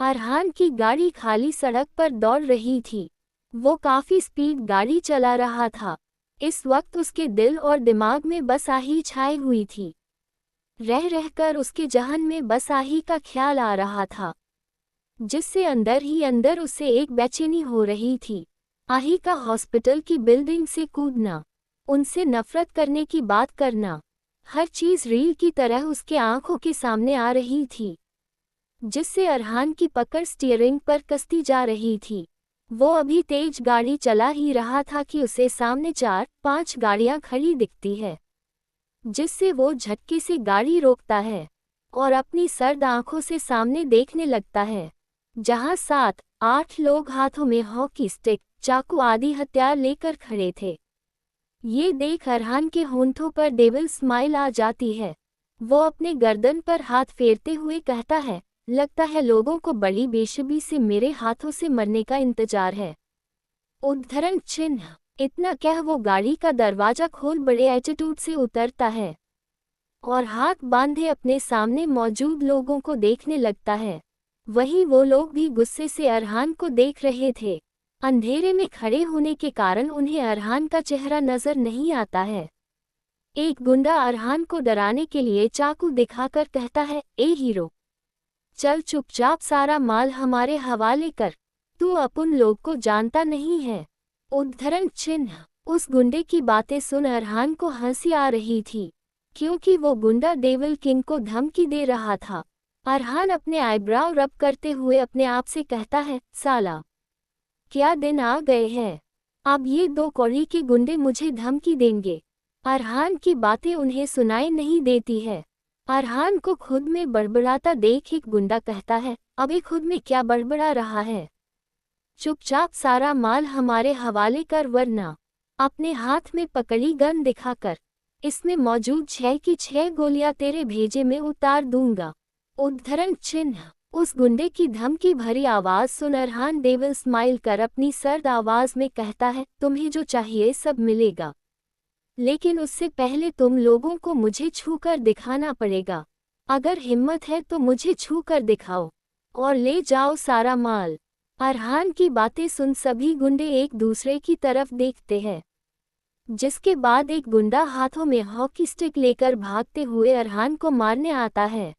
अरहान की गाड़ी खाली सड़क पर दौड़ रही थी। वो काफी स्पीड गाड़ी चला रहा था। इस वक्त उसके दिल और दिमाग में बस आही छाई हुई थी। रह रहकर उसके जहन में बस आही का ख्याल आ रहा था, जिससे अंदर ही अंदर उसे एक बेचैनी हो रही थी। आही का हॉस्पिटल की बिल्डिंग से कूदना, उनसे नफरत करने की बात करना, हर चीज रील की तरह उसके आंखों के सामने आ रही थी, जिससे अरहान की पकड़ स्टीयरिंग पर कसती जा रही थी। वो अभी तेज गाड़ी चला ही रहा था कि उसे सामने 4-5 गाड़ियां खड़ी दिखती है, जिससे वो झटके से गाड़ी रोकता है और अपनी सर्द आंखों से सामने देखने लगता है, जहां 7-8 लोग हाथों में हॉकी स्टिक, चाकू आदि हथियार लेकर खड़े थे। ये देख अरहान के होंठों पर डेविल स्माइल आ जाती है। वो अपने गर्दन पर हाथ फेरते हुए कहता है, लगता है लोगों को बड़ी बेशर्मी से मेरे हाथों से मरने का इंतजार है। उद्धरण चिन्ह। इतना कह वो गाड़ी का दरवाजा खोल बड़े एटीट्यूड से उतरता है और हाथ बांधे अपने सामने मौजूद लोगों को देखने लगता है। वहीं वो लोग भी गुस्से से अरहान को देख रहे थे। अंधेरे में खड़े होने के कारण उन्हें अरहान का चेहरा नजर नहीं आता है। एक गुंडा अरहान को डराने के लिए चाकू दिखाकर कहता है, ए हीरो, चल चुपचाप सारा माल हमारे हवाले कर, तू अपन लोग को जानता नहीं है। उद्धरण चिन्ह। उस गुंडे की बातें सुन अरहान को हंसी आ रही थी, क्योंकि वो गुंडा डेविल किंग को धमकी दे रहा था। अरहान अपने आईब्राव रब करते हुए अपने आप से कहता है, साला, क्या दिन आ गए हैं, अब ये 2 कौड़ी के गुंडे मुझे धमकी देंगे। अरहान की बातें उन्हें सुनाई नहीं देती है। अरहान को खुद में बड़बड़ाता देख एक गुंडा कहता है, अबे खुद में क्या बड़बड़ा रहा है, चुपचाप सारा माल हमारे हवाले कर, वरना। अपने हाथ में पकड़ी गन दिखाकर, इसमें मौजूद 6 की 6 गोलियां तेरे भेजे में उतार दूंगा। उद्धरण चिन्ह। उस गुंडे की धमकी भरी आवाज सुन अरहान डेविल स्माइल कर अपनी सर्द आवाज में कहता है, तुम्हें जो चाहिए सब मिलेगा, लेकिन उससे पहले तुम लोगों को मुझे छूकर दिखाना पड़ेगा। अगर हिम्मत है तो मुझे छूकर दिखाओ और ले जाओ सारा माल। अरहान की बातें सुन सभी गुंडे एक दूसरे की तरफ देखते हैं, जिसके बाद एक गुंडा हाथों में हॉकी स्टिक लेकर भागते हुए अरहान को मारने आता है।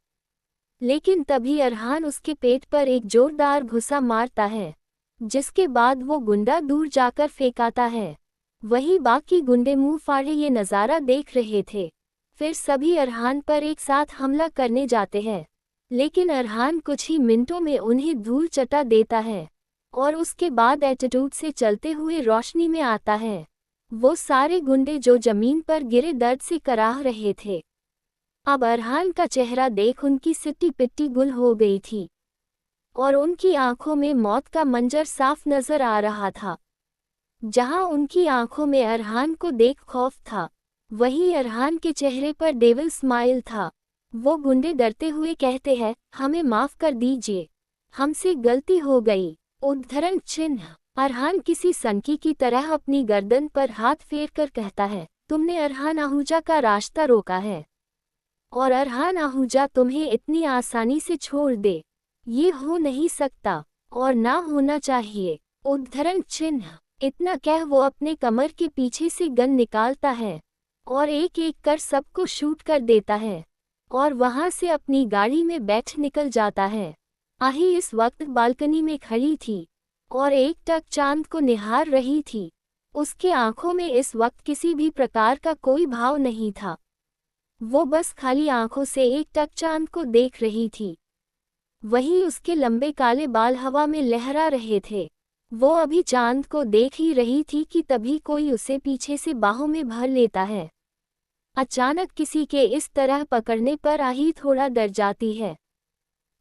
लेकिन तभी अरहान उसके पेट पर एक जोरदार घुसा मारता है, जिसके बाद वो गुंडा दूर जाकर फेंकाता है। वहीं बाकी गुंडे मुंह फाड़े ये नज़ारा देख रहे थे। फिर सभी अरहान पर एक साथ हमला करने जाते हैं, लेकिन अरहान कुछ ही मिनटों में उन्हें धूल चटा देता है और उसके बाद एटीट्यूड से चलते हुए रोशनी में आता है। वो सारे गुंडे जो जमीन पर गिरे दर्द से कराह रहे थे, अब अरहान का चेहरा देख उनकी सिट्टी पिट्टी गुल हो गई थी और उनकी आंखों में मौत का मंजर साफ नजर आ रहा था। जहां उनकी आंखों में अरहान को देख खौफ था, वहीं अरहान के चेहरे पर डेविल स्माइल था। वो गुंडे डरते हुए कहते हैं, हमें माफ कर दीजिए, हमसे गलती हो गई। उद्धरण चिन्ह। अरहान किसी सनकी की तरह अपनी गर्दन पर हाथ फेर कर कहता है, तुमने अरहान आहूजा का रास्ता रोका है और अरहान आहूजा तुम्हें इतनी आसानी से छोड़ दे, ये हो नहीं सकता और ना होना चाहिए। उद्धरण चिन्ह। इतना कह वो अपने कमर के पीछे से गन निकालता है और एक एक कर सबको शूट कर देता है और वहां से अपनी गाड़ी में बैठ निकल जाता है। आही इस वक्त बालकनी में खड़ी थी और एक टक चांद को निहार रही थी। उसके आंखों में इस वक्त किसी भी प्रकार का कोई भाव नहीं था। वो बस खाली आंखों से एक टक चांद को देख रही थी। वहीं उसके लंबे काले बाल हवा में लहरा रहे थे। वो अभी चांद को देख ही रही थी कि तभी कोई उसे पीछे से बाहों में भर लेता है। अचानक किसी के इस तरह पकड़ने पर आही थोड़ा डर जाती है,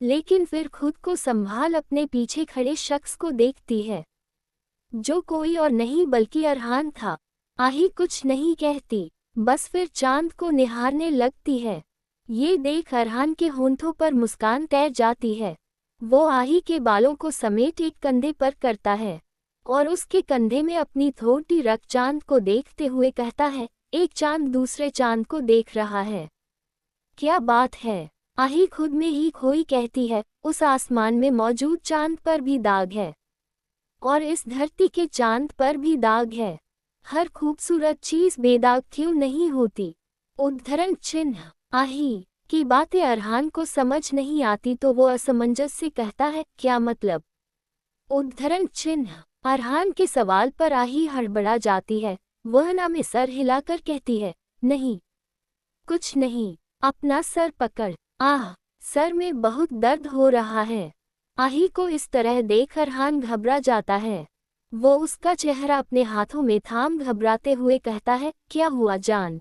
लेकिन फिर खुद को संभाल अपने पीछे खड़े शख्स को देखती है, जो कोई और नहीं बल्कि अरहान था। आही कुछ नहीं कहती, बस फिर चांद को निहारने लगती है। ये देख अरहान के होंठों पर मुस्कान तैर जाती है। वो आही के बालों को समेट एक कंधे पर करता है और उसके कंधे में अपनी थोटी रख चांद को देखते हुए कहता है, एक चांद दूसरे चांद को देख रहा है, क्या बात है। आही खुद में ही खोई कहती है, उस आसमान में मौजूद चांद पर भी दाग है, और इस धरती के चांद पर भी दाग है। हर खूबसूरत चीज बेदाग क्यों नहीं होती? उद्धरण चिन्ह। आही की बातें अरहान को समझ नहीं आती तो वो असमंजस से कहता है, क्या मतलब? उद्धरण चिन्ह। अरहान के सवाल पर आही हड़बड़ा जाती है। वह ना में सर हिलाकर कहती है, नहीं, कुछ नहीं। अपना सर पकड़। आह, सर में बहुत दर्द हो रहा है। आही को इस तरह देख अरहान घबरा जाता है। वो उसका चेहरा अपने हाथों में थाम घबराते हुए कहता है, क्या हुआ जान?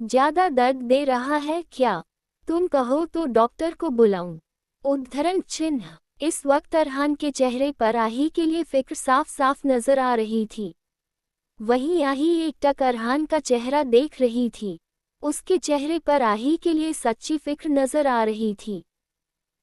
ज्यादा दर्द दे रहा है क्या? तुम कहो तो डॉक्टर को बुलाऊं? उद्धरण चिन्ह। इस वक्त अरहान के चेहरे पर आही के लिए फिक्र साफ साफ नजर आ रही थी। वहीं आही एकटक अरहान का चेहरा देख रही थी। उसके चेहरे पर आही के लिए सच्ची फिक्र नजर आ रही थी,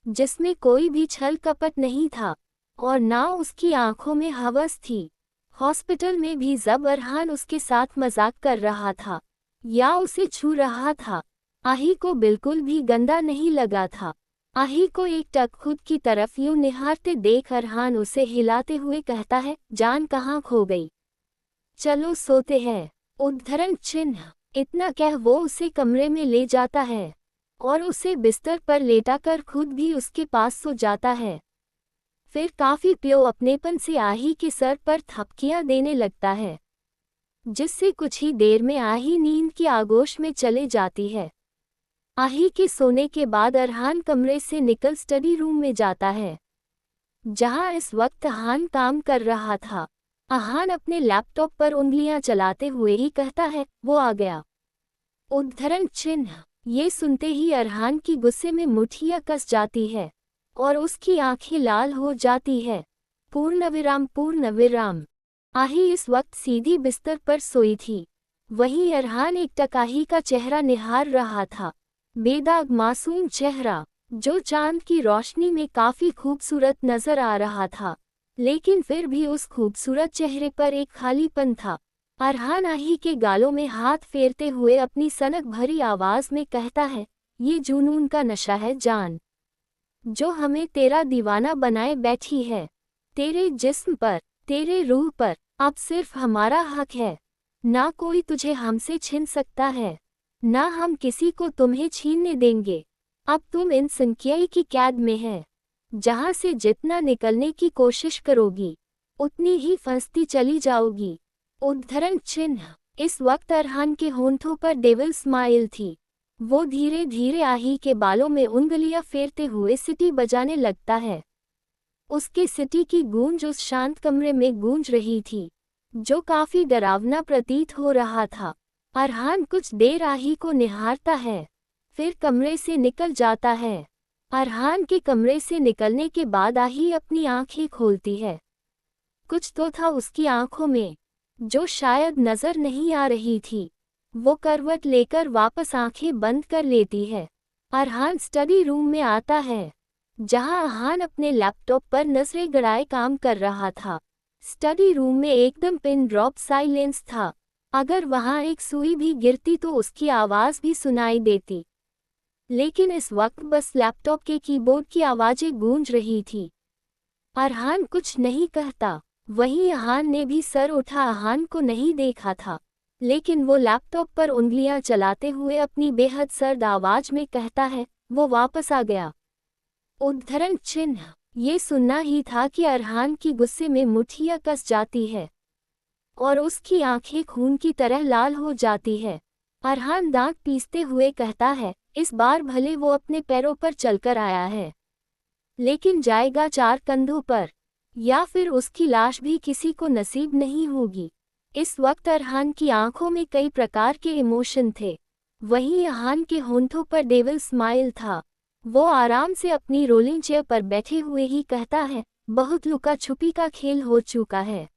जिसमें कोई भी छल कपट नहीं था, और ना उसकी आंखों में हवस थी। हॉस्पिटल में भी जब अरहान उसके साथ मजाक कर रहा था या उसे छू रहा था, आही को बिल्कुल भी गंदा नहीं लगा था। आही को एकटक खुद की तरफ यूं निहारते देख अरहान उसे हिलाते हुए कहता है, जान कहाँ खो गई? चलो सोते हैं। उद्धरण चिन्ह। इतना कह वो उसे कमरे में ले जाता है और उसे बिस्तर पर लेटाकर खुद भी उसके पास सो जाता है। फिर काफी प्यो अपनेपन से आही के सर पर थपकियां देने लगता है, जिससे कुछ ही देर में आही नींद की आगोश में चले जाती है। आही के सोने के बाद अरहान कमरे से निकल स्टडी रूम में जाता है, जहां इस वक्त अहान काम कर रहा था। अहान अपने लैपटॉप पर उंगलियां चलाते हुए ही कहता है, वो आ गया। उद्धरण चिन्ह। ये सुनते ही अरहान की गुस्से में मुठ्ठियां कस जाती है और उसकी आंखें लाल हो जाती है। पूर्णविराम पूर्णविराम। आही इस वक्त सीधी बिस्तर पर सोई थी। वहीं अरहान एकटक आही का चेहरा निहार रहा था। बेदाग मासूम चेहरा, जो चांद की रोशनी में काफी खूबसूरत नजर आ रहा था, लेकिन फिर भी उस खूबसूरत चेहरे पर एक खालीपन था। अरहान आही के गालों में हाथ फेरते हुए अपनी सनक भरी आवाज में कहता है, ये जुनून का नशा है जान, जो हमें तेरा दीवाना बनाए बैठी है। तेरे जिस्म पर, तेरे रूह पर अब सिर्फ हमारा हक है। ना कोई तुझे हमसे छीन सकता है, ना हम किसी को तुम्हें छीनने देंगे। अब तुम इन संख्याई की कैद में है, जहां से जितना निकलने की कोशिश करोगी उतनी ही फंसती चली जाओगी। उद्धरण चिन्ह। इस वक्त अरहान के होंठों पर डेविल स्माइल थी। वो धीरे धीरे आही के बालों में उंगलियां फेरते हुए सिटी बजाने लगता है। उसके सिटी की गूंज उस शांत कमरे में गूंज रही थी, जो काफी डरावना प्रतीत हो रहा था। अरहान कुछ देर आही को निहारता है, फिर कमरे से निकल जाता है। अरहान के कमरे से निकलने के बाद आही अपनी आंखें खोलती है। कुछ तो था उसकी आंखों में, जो शायद नजर नहीं आ रही थी। वो करवट लेकर वापस आंखें बंद कर लेती है। अरहान स्टडी रूम में आता है, जहां अहान अपने लैपटॉप पर नजरें गड़ाए काम कर रहा था। स्टडी रूम में एकदम पिन ड्रॉप साइलेंस था। अगर वहां एक सुई भी गिरती तो उसकी आवाज भी सुनाई देती, लेकिन इस वक्त बस लैपटॉप के कीबोर्ड की आवाजें गूंज रही थी। अरहान कुछ नहीं कहता। वहीं अहान ने भी सर उठा अहान को नहीं देखा था, लेकिन वो लैपटॉप पर उंगलियां चलाते हुए अपनी बेहद सर्द आवाज में कहता है, वो वापस आ गया। उद्धरण चिन्ह। ये सुनना ही था कि अरहान की गुस्से में मुठ्ठियां कस जाती है और उसकी आंखें खून की तरह लाल हो जाती है। अरहान दांत पीसते हुए कहता है, इस बार भले वो अपने पैरों पर चलकर आया है, लेकिन जाएगा 4 कंधों पर, या फिर उसकी लाश भी किसी को नसीब नहीं होगी। इस वक्त अरहान की आंखों में कई प्रकार के इमोशन थे। वहीं अरहान के होंठों पर डेविल स्माइल था। वो आराम से अपनी रोलिंग चेयर पर बैठे हुए ही कहता है, बहुत लुका छुपी का खेल हो चुका है,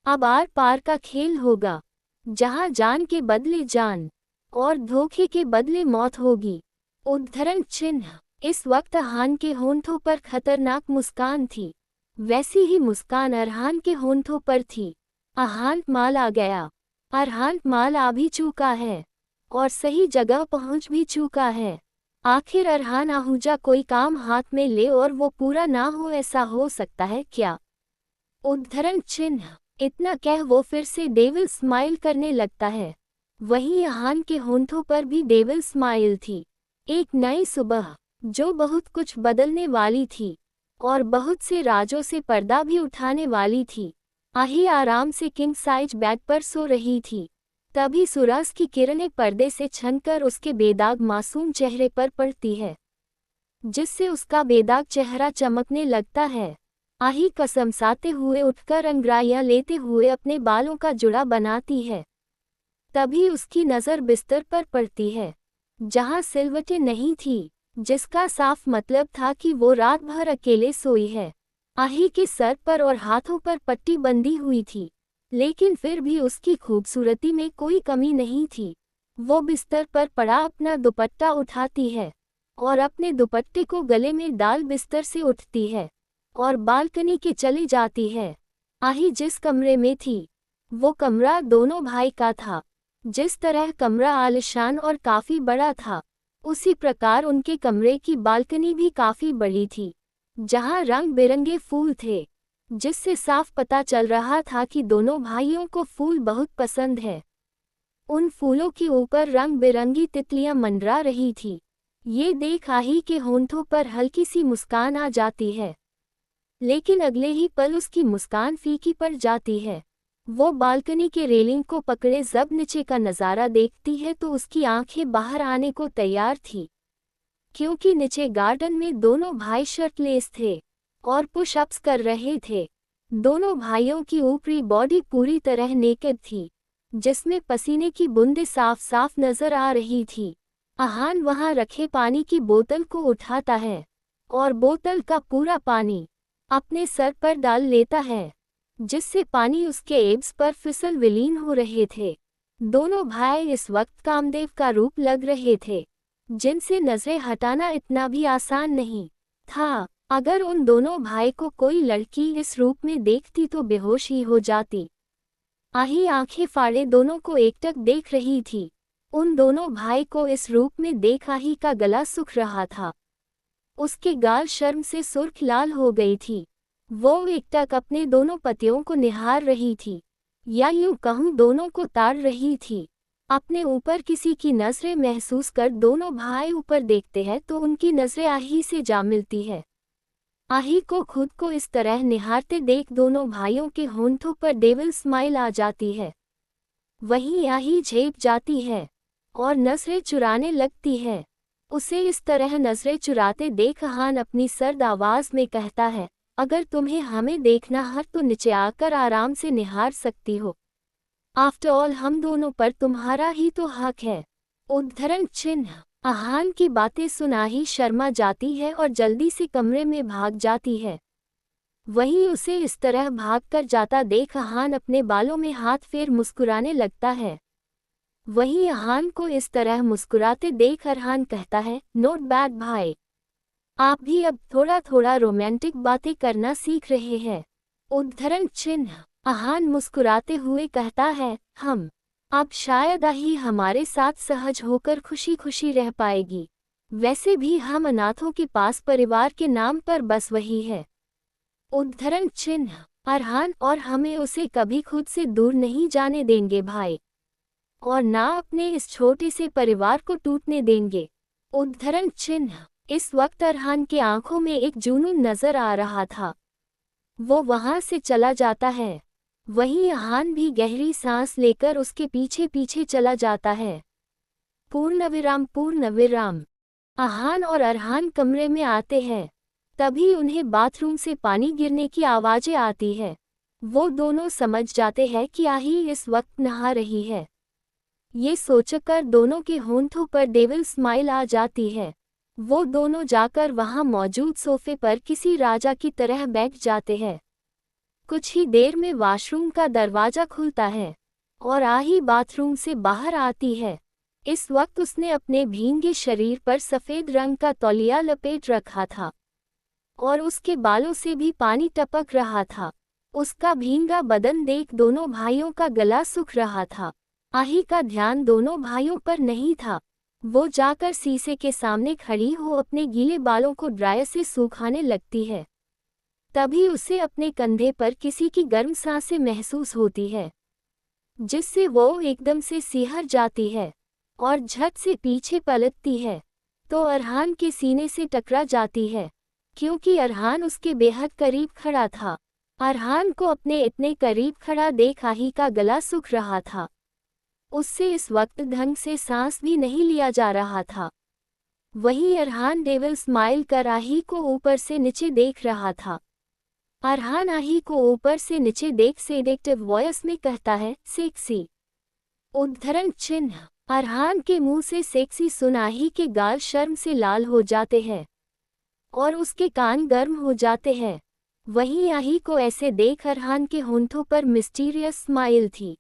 अब आर पार का खेल होगा, जहां जान के बदले जान और धोखे के बदले मौत होगी। उद्धरण चिन्ह। इस वक्त अरहान के होंठों पर खतरनाक मुस्कान थी। वैसी ही मुस्कान अरहान के होंठों पर थी। अरहान माल आ गया। अरहान माल आ भी चुका है और सही जगह पहुंच भी चुका है। आखिर अरहान आहूजा कोई काम हाथ में ले और वो पूरा ना हो, ऐसा हो सकता है क्या? उद्धरण चिन्ह। इतना कह वो फिर से डेविल स्माइल करने लगता है। वहीं अरहान के होंठों पर भी डेविल स्माइल थी। एक नई सुबह जो बहुत कुछ बदलने वाली थी और बहुत से राजों से पर्दा भी उठाने वाली थी। आही आराम से किंग साइज बेड पर सो रही थी। तभी सूरज की किरणें पर्दे से छनकर उसके बेदाग मासूम चेहरे पर पड़ती है, जिससे उसका बेदाग चेहरा चमकने लगता है। आही कसमसाते हुए उठकर अंगड़ाइयां लेते हुए अपने बालों का जुड़ा बनाती है। तभी उसकी नज़र बिस्तर पर पड़ती है, जहां सिलवटें नहीं थी, जिसका साफ मतलब था कि वो रात भर अकेले सोई है। आही के सर पर और हाथों पर पट्टी बंधी हुई थी, लेकिन फिर भी उसकी खूबसूरती में कोई कमी नहीं थी। वो बिस्तर पर पड़ा अपना दुपट्टा उठाती है और अपने दुपट्टे को गले में डाल बिस्तर से उठती है और बालकनी के चली जाती है। आही जिस कमरे में थी, वो कमरा दोनों भाई का था। जिस तरह कमरा आलिशान और काफी बड़ा था, उसी प्रकार उनके कमरे की बालकनी भी काफी बड़ी थी, जहां रंग बिरंगे फूल थे, जिससे साफ पता चल रहा था कि दोनों भाइयों को फूल बहुत पसंद है। उन फूलों के ऊपर रंग बिरंगी तितलियां मंडरा रही थी। ये देख आही के होंठों पर हल्की सी मुस्कान आ जाती है, लेकिन अगले ही पल उसकी मुस्कान फीकी पड़ जाती है। वो बालकनी के रेलिंग को पकड़े जब नीचे का नज़ारा देखती है तो उसकी आंखें बाहर आने को तैयार थी, क्योंकि नीचे गार्डन में दोनों भाई शर्टलेस थे और पुशअप्स कर रहे थे। दोनों भाइयों की ऊपरी बॉडी पूरी तरह नेकेड थी, जिसमें पसीने की बूंदें साफ साफ नजर आ रही थी। अरहान वहां रखे पानी की बोतल को उठाता है और बोतल का पूरा पानी अपने सर पर डाल लेता है, जिससे पानी उसके एब्स पर फिसल विलीन हो रहे थे। दोनों भाई इस वक्त कामदेव का रूप लग रहे थे, जिनसे नजरें हटाना इतना भी आसान नहीं था। अगर उन दोनों भाई को कोई लड़की इस रूप में देखती तो बेहोश ही हो जाती। आही आंखें फाड़े दोनों को एकटक देख रही थी। उन दोनों भाई को इस रूप में देख आही का गला सूख रहा था। उसके गाल शर्म से सुर्ख लाल हो गई थी। वो एकटक अपने दोनों पतियों को निहार रही थी, या यूं कहूं दोनों को ताड़ रही थी। अपने ऊपर किसी की नजरें महसूस कर दोनों भाई ऊपर देखते हैं तो उनकी नजरें आही से जा मिलती है। आही को खुद को इस तरह निहारते देख दोनों भाइयों के होंठों पर डेविल स्माइल आ जाती है। वहीं आही झेप जाती है और नजरें चुराने लगती है। उसे इस तरह नजरें चुराते देख अरहान अपनी सर्द आवाज में कहता है, अगर तुम्हें हमें देखना है तो नीचे आकर आराम से निहार सकती हो। आफ्टर ऑल हम दोनों पर तुम्हारा ही तो हक है। उद्धरण चिन्ह। अरहान की बातें सुना ही शर्मा जाती है और जल्दी से कमरे में भाग जाती है। वहीं उसे इस तरह भागकर जाता देख अरहान अपने बालों में हाथ फेर मुस्कुराने लगता है। वहीं अरहान को इस तरह मुस्कुराते देख अरहान कहता है, नॉट बैड भाई, आप भी अब थोड़ा थोड़ा रोमांटिक बातें करना सीख रहे हैं। उद्धरण चिन्ह। अरहान मुस्कुराते हुए कहता है, हम अब शायद ही हमारे साथ सहज होकर खुशी खुशी रह पाएगी। वैसे भी हम अनाथों के पास परिवार के नाम पर बस वही है। उद्धरण चिन्ह। अरहान और हमें उसे कभी खुद से दूर नहीं जाने देंगे भाई, और ना अपने इस छोटे से परिवार को टूटने देंगे। उद्धरण चिन्ह। इस वक्त अरहान के आंखों में एक जुनून नजर आ रहा था। वो वहां से चला जाता है। वहीं अरहान भी गहरी सांस लेकर उसके पीछे पीछे चला जाता है। पूर्णविराम पूर्णविराम। अरहान और अरहान कमरे में आते हैं। तभी उन्हें बाथरूम से पानी गिरने की आवाजें आती है। वो दोनों समझ जाते हैं कि आही इस वक्त नहा रही है। ये सोचकर दोनों के होंठों पर डेविल स्माइल आ जाती है। वो दोनों जाकर वहां मौजूद सोफे पर किसी राजा की तरह बैठ जाते हैं। कुछ ही देर में वॉशरूम का दरवाजा खुलता है और आही बाथरूम से बाहर आती है। इस वक्त उसने अपने भींगे शरीर पर सफेद रंग का तौलिया लपेट रखा था और उसके बालों से भी पानी टपक रहा था। उसका भींगा बदन देख दोनों भाइयों का गला सूख रहा था। आही का ध्यान दोनों भाइयों पर नहीं था। वो जाकर शीशे के सामने खड़ी हो अपने गीले बालों को ड्रायर से सुखाने लगती है। तभी उसे अपने कंधे पर किसी की गर्म सांसें महसूस होती है, जिससे वो एकदम से सिहर जाती है और झट से पीछे पलटती है तो अरहान के सीने से टकरा जाती है, क्योंकि अरहान उसके बेहद करीब खड़ा था। अरहान को अपने इतने करीब खड़ा देख आही का गला सूख रहा था। उससे इस वक्त ढंग से सांस भी नहीं लिया जा रहा था। वहीं अरहान डेविल स्माइल कर आही को ऊपर से नीचे देख रहा था। अरहान आही को ऊपर से नीचे देख सेडेक्टिव वॉइस में कहता है, सेक्सी। उद्धरण चिन्ह। अरहान के मुंह से सेक्सी सुन आही के गाल शर्म से लाल हो जाते हैं और उसके कान गर्म हो जाते हैं। वहीं आही को ऐसे देख अरहान के होंठों पर मिस्टीरियस स्माइल थी।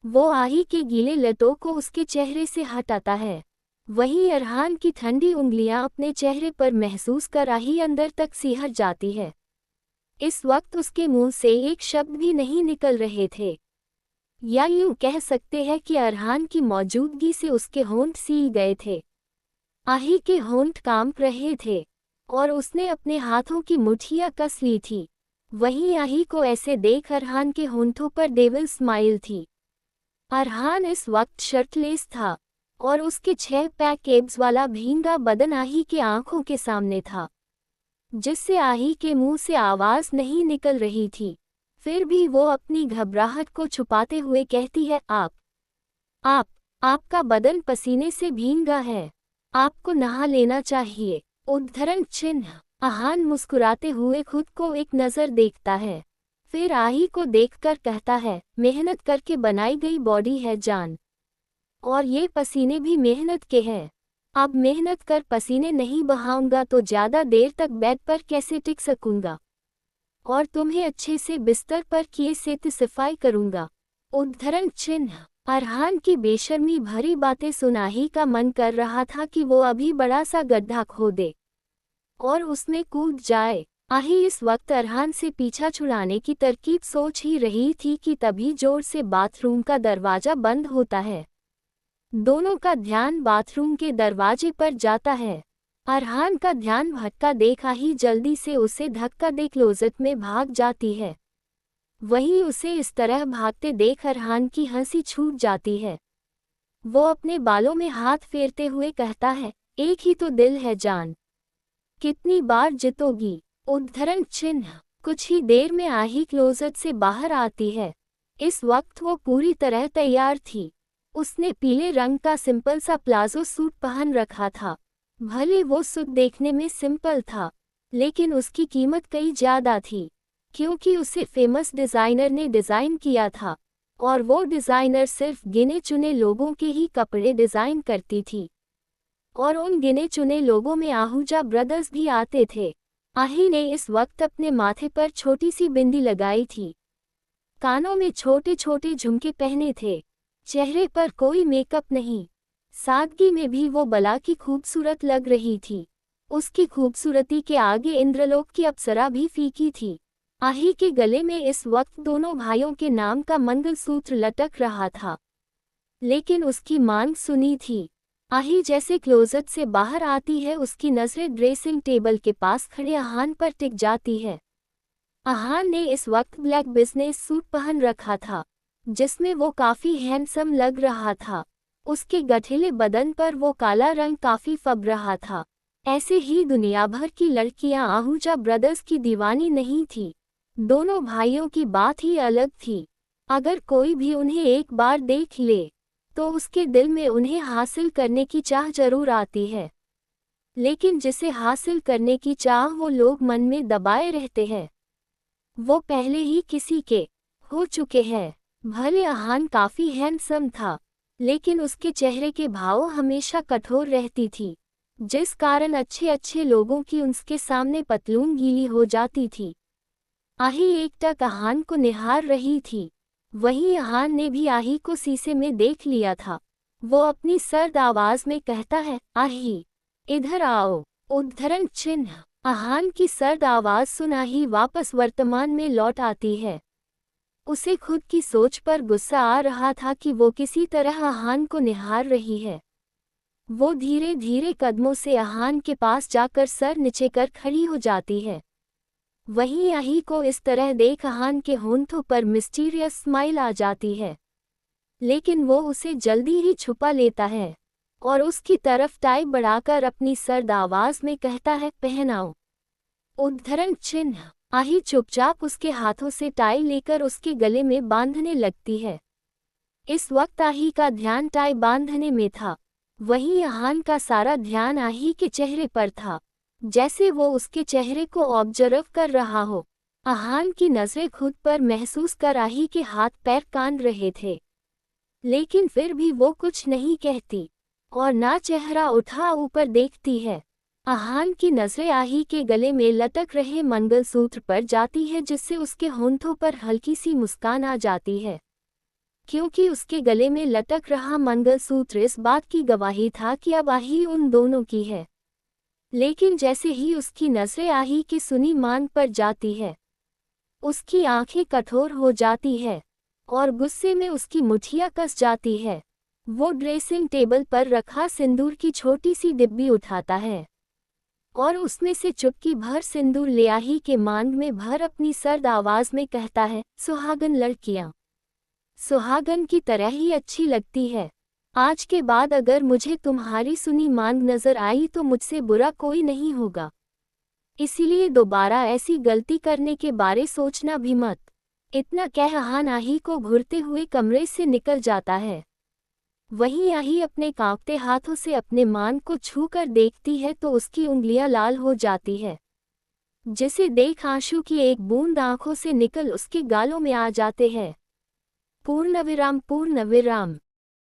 वो आही के गीले लटों को उसके चेहरे से हटाता है। वहीं अरहान की ठंडी उंगलियां अपने चेहरे पर महसूस कर आही अंदर तक सिहर जाती है। इस वक्त उसके मुंह से एक शब्द भी नहीं निकल रहे थे, या यूं कह सकते हैं कि अरहान की मौजूदगी से उसके होंठ सील गए थे। आही के होंठ कांप रहे थे और उसने अपने हाथों की मुट्ठियां कस ली थी। वहीं आही को ऐसे देख अरहान के होंठों पर डेविल स्माइल थी। अरहान इस वक्त शर्टलेस था और उसके 6 पैक एब्स वाला भींगा बदन आही के आंखों के सामने था, जिससे आही के मुंह से आवाज नहीं निकल रही थी। फिर भी वो अपनी घबराहट को छुपाते हुए कहती है, आपका बदन पसीने से भींगा है, आपको नहा लेना चाहिए। उद्धरण चिन्ह। अरहान मुस्कुराते हुए खुद को एक नज़र देखता है, फिर आही को देखकर कहता है, मेहनत करके बनाई गई बॉडी है जान, और ये पसीने भी मेहनत के हैं। अब मेहनत कर पसीने नहीं बहाऊंगा तो ज़्यादा देर तक बेड पर कैसे टिक सकूंगा, और तुम्हें अच्छे से बिस्तर पर किए से सफाई करूंगा। उद्धरण चिन्ह। अरहान की बेशर्मी भरी बातें सुन आही का मन कर रहा था कि वो अभी बड़ा सा गड्ढा खोदे और उसमें कूद जाए। आही इस वक्त अरहान से पीछा छुड़ाने की तरकीब सोच ही रही थी कि तभी जोर से बाथरूम का दरवाजा बंद होता है। दोनों का ध्यान बाथरूम के दरवाजे पर जाता है। अरहान का ध्यान भटका देख आही जल्दी से उसे धक्का दे क्लोजेट में भाग जाती है। वहीं उसे इस तरह भागते देख अरहान की हंसी छूट जाती है। वो अपने बालों में हाथ फेरते हुए कहता है, एक ही तो दिल है जान, कितनी बार जीतोगी। उद्धरण चिन्ह। कुछ ही देर में आही क्लोजेट से बाहर आती है। इस वक्त वो पूरी तरह तैयार थी। उसने पीले रंग का सिंपल सा प्लाजो सूट पहन रखा था। भले वो सूट देखने में सिंपल था, लेकिन उसकी कीमत कई ज़्यादा थी, क्योंकि उसे फेमस डिज़ाइनर ने डिज़ाइन किया था, और वो डिज़ाइनर सिर्फ गिने चुने लोगों के ही कपड़े डिज़ाइन करती थी, और उन गिने चुने लोगों में आहूजा ब्रदर्स भी आते थे। आही ने इस वक्त अपने माथे पर छोटी सी बिंदी लगाई थी, कानों में छोटे छोटे झुमके पहने थे, चेहरे पर कोई मेकअप नहीं। सादगी में भी वो बला की खूबसूरत लग रही थी। उसकी खूबसूरती के आगे इंद्रलोक की अप्सरा भी फीकी थी। आही के गले में इस वक्त दोनों भाइयों के नाम का मंगलसूत्र लटक रहा था, लेकिन उसकी मांग सुनी थी। आही जैसे क्लोजेट से बाहर आती है, उसकी नज़रें ड्रेसिंग टेबल के पास खड़े अरहान पर टिक जाती है। अरहान ने इस वक्त ब्लैक बिजनेस सूट पहन रखा था, जिसमें वो काफ़ी हैंडसम लग रहा था। उसके गठिले बदन पर वो काला रंग काफ़ी फब रहा था। ऐसे ही दुनिया भर की लड़कियां आहूजा ब्रदर्स की दीवानी नहीं थी। दोनों भाइयों की बात ही अलग थी। अगर कोई भी उन्हें एक बार देख ले तो उसके दिल में उन्हें हासिल करने की चाह जरूर आती है, लेकिन जिसे हासिल करने की चाह वो लोग मन में दबाए रहते हैं, वो पहले ही किसी के हो चुके हैं। भले अरहान काफ़ी हैंडसम था, लेकिन उसके चेहरे के भाव हमेशा कठोर रहती थी, जिस कारण अच्छे अच्छे लोगों की उसके सामने पतलून गीली हो जाती थी। आही एकटक अरहान को निहार रही थी। वहीं अरहान ने भी आही को शीशे में देख लिया था। वो अपनी सर्द आवाज में कहता है, आही इधर आओ। उद्धरण चिन्ह। अरहान की सर्द आवाज सुन आही वापस वर्तमान में लौट आती है। उसे खुद की सोच पर गुस्सा आ रहा था कि वो किसी तरह अरहान को निहार रही है। वो धीरे धीरे कदमों से आहान के पास जाकर सर नीचे कर खड़ी हो जाती है। वहीं आही को इस तरह देख आहान के होंठों पर मिस्टीरियस स्माइल आ जाती है, लेकिन वो उसे जल्दी ही छुपा लेता है और उसकी तरफ टाई बढ़ाकर अपनी सर्द आवाज में कहता है, पहनाओ। उद्धरण चिन्ह। आही चुपचाप उसके हाथों से टाई लेकर उसके गले में बांधने लगती है। इस वक्त आही का ध्यान टाई बांधने में था, वहीं आहान का सारा ध्यान आही के चेहरे पर था, जैसे वो उसके चेहरे को ऑब्जर्व कर रहा हो। आहान की नजरें खुद पर महसूस कर आही के हाथ पैर कान रहे थे, लेकिन फिर भी वो कुछ नहीं कहती और ना चेहरा उठा ऊपर देखती है। आहान की नजरें आही के गले में लटक रहे मंगलसूत्र पर जाती है, जिससे उसके होंठों पर हल्की सी मुस्कान आ जाती है, क्योंकि उसके गले में लटक रहा मंगलसूत्र इस बात की गवाही था कि अब आही उन दोनों की है। लेकिन जैसे ही उसकी नजरें आही की सुनी मांग पर जाती है, उसकी आंखें कठोर हो जाती है और गुस्से में उसकी मुठियां कस जाती है। वो ड्रेसिंग टेबल पर रखा सिंदूर की छोटी सी डिब्बी उठाता है और उसमें से चुटकी भर सिंदूर ले आही के मांग में भर अपनी सर्द आवाज में कहता है, सुहागन लड़कियां सुहागन की तरह ही अच्छी लगती है। आज के बाद अगर मुझे तुम्हारी सुनी मांग नजर आई तो मुझसे बुरा कोई नहीं होगा, इसीलिए दोबारा ऐसी गलती करने के बारे सोचना भी मत। इतना कह आहान आही को घूरते हुए कमरे से निकल जाता है। वहीं आही अपने कांपते हाथों से अपने मान को छू कर देखती है तो उसकी उंगलियां लाल हो जाती है, जिसे देख आंसू की एक बूंद आंखों से निकल उसके गालों में आ जाते हैं। पूर्णविराम पूर्णविराम।